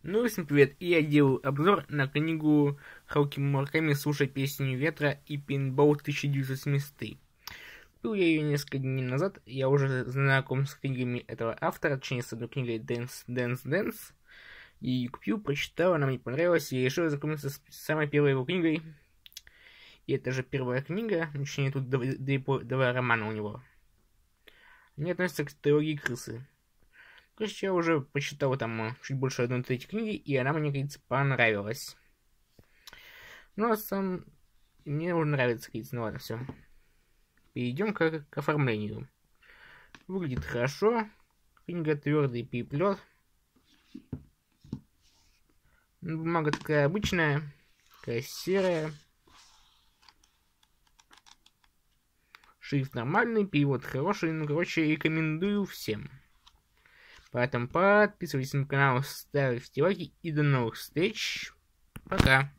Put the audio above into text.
Ну, всем привет, и я делаю обзор на книгу Харуки Мураками «Слушай песню ветра» и «Пейнтбол 1973». Купил я ее несколько дней назад, я уже знаком с книгами этого автора, точнее с одной книгой Dance. И купил, прочитал, она мне понравилась, и решил знакомиться с самой первой его книгой. И это же первая книга, точнее тут два романа у него. Они относятся к трилогии «Крысы». Короче, я уже почитал там чуть больше 1/3 книги, и она мне, кажется, понравилась. Ну, а сам... Мне уже нравится, кажется, ну ладно, все. Перейдем к оформлению. Выглядит хорошо. Книга твердый переплет. Бумага такая обычная, такая серая. Шрифт нормальный, перевод хороший. Ну, короче, рекомендую всем. Поэтому подписывайтесь на канал, ставьте лайки и до новых встреч. Пока.